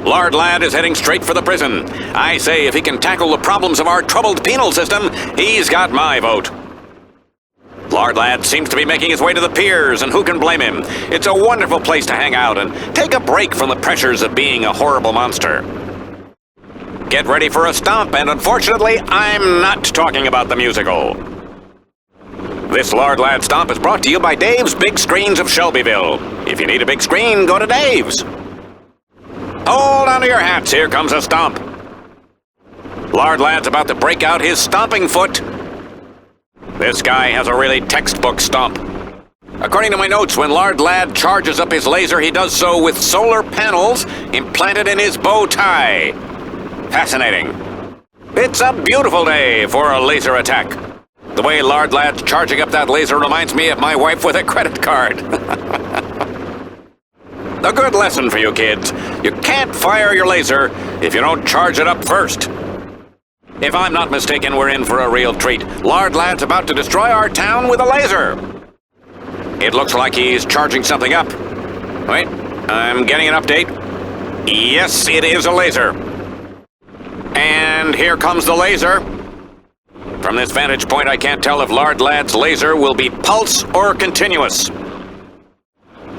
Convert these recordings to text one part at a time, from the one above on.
Lard Lad is heading straight for the prison. I say if he can tackle the problems of our troubled penal system, he's got my vote. Lard Lad seems to be making his way to the piers, and who can blame him? It's a wonderful place to hang out and take a break from the pressures of being a horrible monster. Get ready for a stomp, and unfortunately, I'm not talking about the musical. This Lard Lad stomp is brought to you by Dave's Big Screens of Shelbyville. If you need a big screen, go to Dave's. Hold on to your hats, here comes a stomp. Lard Lad's about to break out his stomping foot. This guy has a really textbook stomp. According to my notes, when Lard Lad charges up his laser, he does so with solar panels implanted in his bow tie. Fascinating. It's a beautiful day for a laser attack. The way Lard Lad's charging up that laser reminds me of my wife with a credit card. A good lesson for you kids. You can't fire your laser if you don't charge it up first. If I'm not mistaken, we're in for a real treat. Lard Lad's about to destroy our town with a laser. It looks like he's charging something up. Wait, I'm getting an update. Yes, it is a laser. And here comes the laser. From this vantage point, I can't tell if Lard Lad's laser will be pulse or continuous.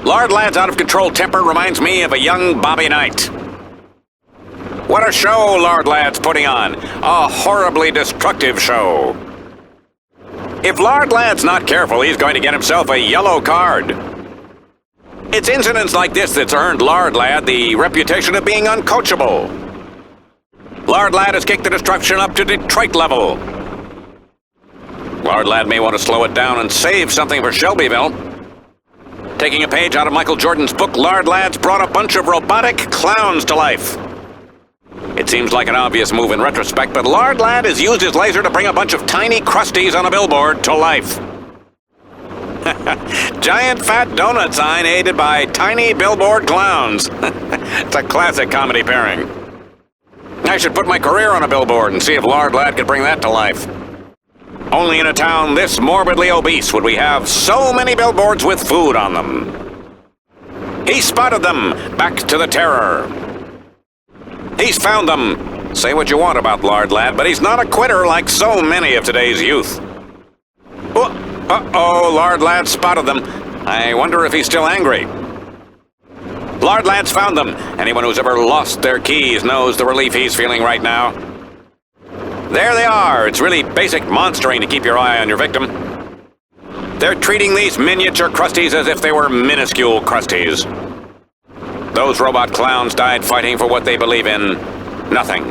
Lard Lad's out-of-control temper reminds me of a young Bobby Knight. What a show Lard Lad's putting on. A horribly destructive show. If Lard Lad's not careful, he's going to get himself a yellow card. It's incidents like this that's earned Lard Lad the reputation of being uncoachable. Lard Lad has kicked the destruction up to Detroit level. Lard Lad may want to slow it down and save something for Shelbyville. Taking a page out of Michael Jordan's book, Lard Lad's brought a bunch of robotic clowns to life. It seems like an obvious move in retrospect, but Lard Lad has used his laser to bring a bunch of tiny crusties on a billboard to life. Giant fat donut sign aided by tiny billboard clowns. It's a classic comedy pairing. I should put my career on a billboard and see if Lard Lad could bring that to life. Only in a town this morbidly obese would we have so many billboards with food on them. He spotted them. Back to the terror. He's found them. Say what you want about Lard Lad, but he's not a quitter like so many of today's youth. Uh-oh, Lard Lad spotted them. I wonder if he's still angry. Lard Lad's found them. Anyone who's ever lost their keys knows the relief he's feeling right now. There they are. It's really basic monstering to keep your eye on your victim. They're treating these miniature crusties as if they were minuscule crusties. Those robot clowns died fighting for what they believe in. Nothing.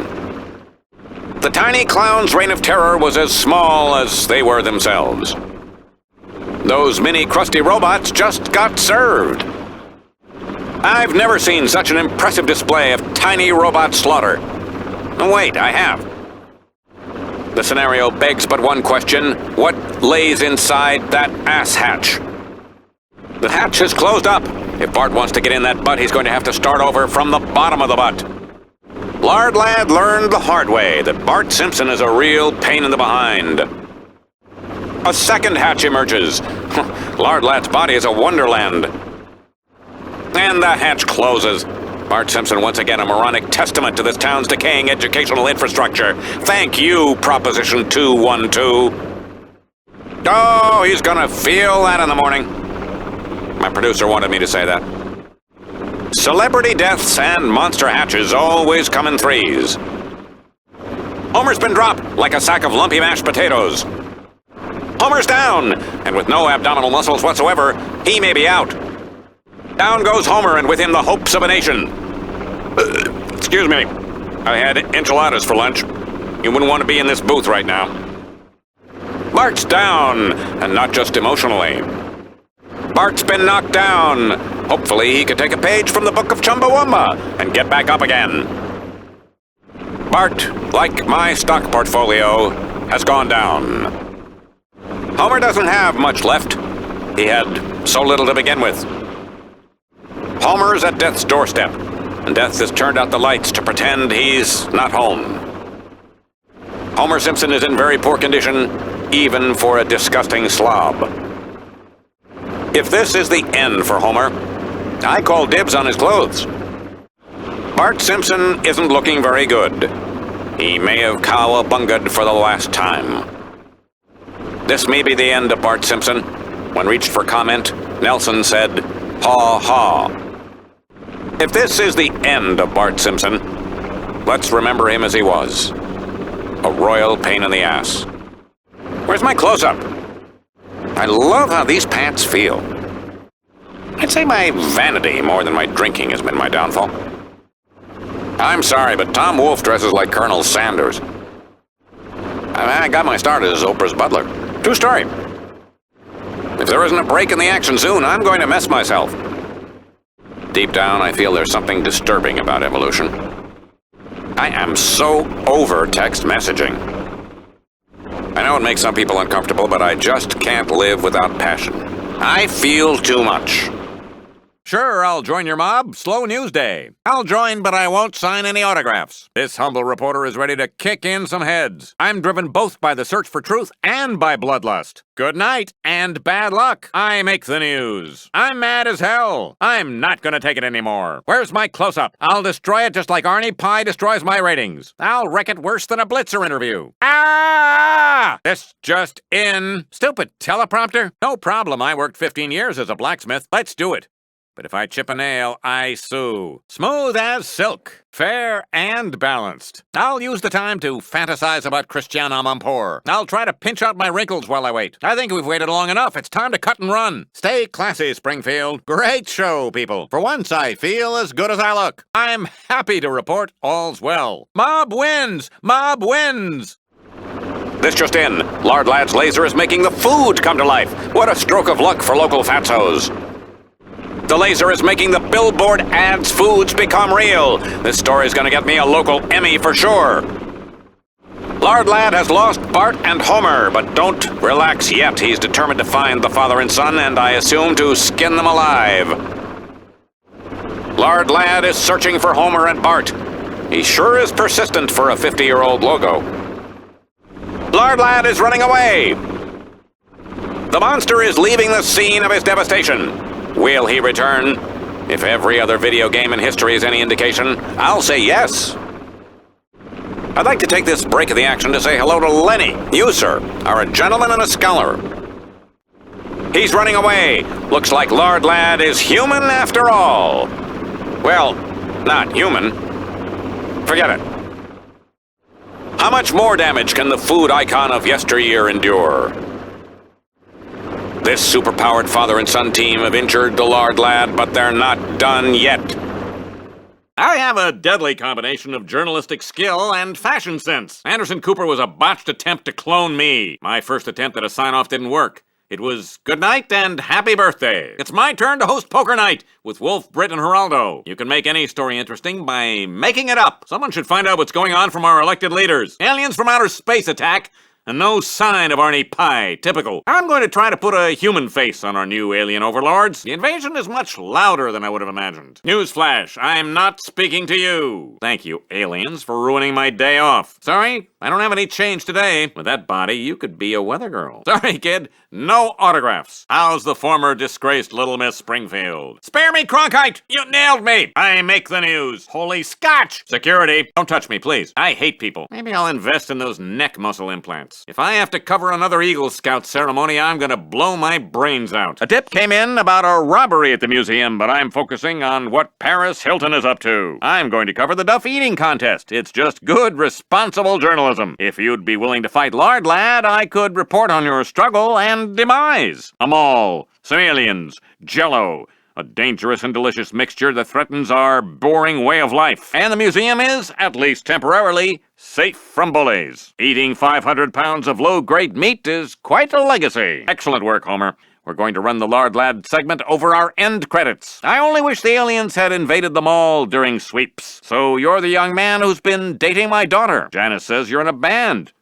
The tiny clown's reign of terror was as small as they were themselves. Those mini crusty robots just got served. I've never seen such an impressive display of tiny robot slaughter. Oh, wait, I have. The scenario begs but one question. What lays inside that ass hatch? The hatch is closed up. If Bart wants to get in that butt, he's going to have to start over from the bottom of the butt. Lard Lad learned the hard way that Bart Simpson is a real pain in the behind. A second hatch emerges. Lard Lad's body is a wonderland. And the hatch closes. Bart Simpson, once again, a moronic testament to this town's decaying educational infrastructure. Thank you, Proposition 212. Oh, he's gonna feel that in the morning. My producer wanted me to say that. Celebrity deaths and monster hatches always come in threes. Homer's been dropped like a sack of lumpy mashed potatoes. Homer's down, and with no abdominal muscles whatsoever, he may be out. Down goes Homer, and with him the hopes of a nation. Excuse me. I had enchiladas for lunch. You wouldn't want to be in this booth right now. Bart's down, and not just emotionally. Bart's been knocked down. Hopefully he could take a page from the Book of Chumbawamba and get back up again. Bart, like my stock portfolio, has gone down. Homer doesn't have much left. He had so little to begin with. Homer's at death's doorstep, and death has turned out the lights to pretend he's not home. Homer Simpson is in very poor condition, even for a disgusting slob. If this is the end for Homer, I call dibs on his clothes. Bart Simpson isn't looking very good. He may have cowabunged for the last time. This may be the end of Bart Simpson. When reached for comment, Nelson said, "Ha ha." If this is the end of Bart Simpson, let's remember him as he was. A royal pain in the ass. Where's my close-up? I love how these pants feel. I'd say my vanity more than my drinking has been my downfall. I'm sorry, but Tom Wolfe dresses like Colonel Sanders. I got my start as Oprah's butler. True story. If there isn't a break in the action soon, I'm going to mess myself. Deep down, I feel there's something disturbing about evolution. I am so over text messaging. I know it makes some people uncomfortable, but I just can't live without passion. I feel too much. Sure, I'll join your mob. Slow news day. I'll join, but I won't sign any autographs. This humble reporter is ready to kick in some heads. I'm driven both by the search for truth and by bloodlust. Good night and bad luck. I make the news. I'm mad as hell. I'm not gonna take it anymore. Where's my close-up? I'll destroy it just like Arnie Pie destroys my ratings. I'll wreck it worse than a Blitzer interview. Ah! This just in. Stupid teleprompter? No problem. I worked 15 years as a blacksmith. Let's do it. But if I chip a nail, I sue. Smooth as silk. Fair and balanced. I'll use the time to fantasize about Christiane Amanpour. I'll try to pinch out my wrinkles while I wait. I think we've waited long enough. It's time to cut and run. Stay classy, Springfield. Great show, people. For once, I feel as good as I look. I'm happy to report all's well. Mob wins! Mob wins! This just in. Lard Lad's laser is making the food come to life. What a stroke of luck for local fatsos. The laser is making the billboard ads foods become real. This story's gonna get me a local Emmy for sure. Lard Lad has lost Bart and Homer, but don't relax yet. He's determined to find the father and son, and I assume to skin them alive. Lard Lad is searching for Homer and Bart. He sure is persistent for a 50-year-old logo. Lard Lad is running away. The monster is leaving the scene of his devastation. Will he return? If every other video game in history is any indication, I'll say yes. I'd like to take this break of the action to say hello to Lenny. You, sir, are a gentleman and a scholar. He's running away. Looks like Lard Lad is human after all. Well, not human. Forget it. How much more damage can the food icon of yesteryear endure? This superpowered father and son team have injured the Lard Lad, but they're not done yet. I have a deadly combination of journalistic skill and fashion sense. Anderson Cooper was a botched attempt to clone me. My first attempt at a sign-off didn't work. It was good night and happy birthday. It's my turn to host Poker Night with Wolf, Britt, and Geraldo. You can make any story interesting by making it up. Someone should find out what's going on from our elected leaders. Aliens from outer space attack. And no sign of Arnie Pie. Typical. I'm going to try to put a human face on our new alien overlords. The invasion is much louder than I would have imagined. Newsflash, I'm not speaking to you. Thank you, aliens, for ruining my day off. Sorry, I don't have any change today. With that body, you could be a weather girl. Sorry, kid, no autographs. How's the former disgraced Little Miss Springfield? Spare me, Cronkite! You nailed me! I make the news. Holy scotch! Security, don't touch me, please. I hate people. Maybe I'll invest in those neck muscle implants. If I have to cover another Eagle Scout ceremony, I'm gonna blow my brains out. A tip came in about a robbery at the museum, but I'm focusing on what Paris Hilton is up to. I'm going to cover the Duff eating contest. It's just good, responsible journalism. If you'd be willing to fight Lard Lad, I could report on your struggle and demise. A mall, some aliens, Jell-O, a dangerous and delicious mixture that threatens our boring way of life. And the museum is, at least temporarily, safe from bullies. Eating 500 pounds of low-grade meat is quite a legacy. Excellent work, Homer. We're going to run the Lard Lad segment over our end credits. I only wish the aliens had invaded the mall during sweeps. So you're the young man who's been dating my daughter. Janice says you're in a band.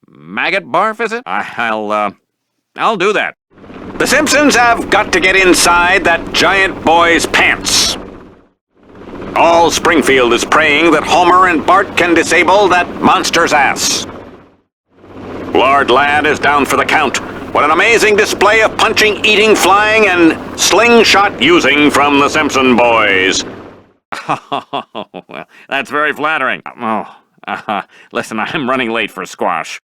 Maggot barf, is it? I'll do that. The Simpsons have got to get inside that giant boy's pants. All Springfield is praying that Homer and Bart can disable that monster's ass. Lard Lad is down for the count. What an amazing display of punching, eating, flying, and slingshot using from the Simpson boys. Oh, well, that's very flattering. Listen, I'm running late for squash.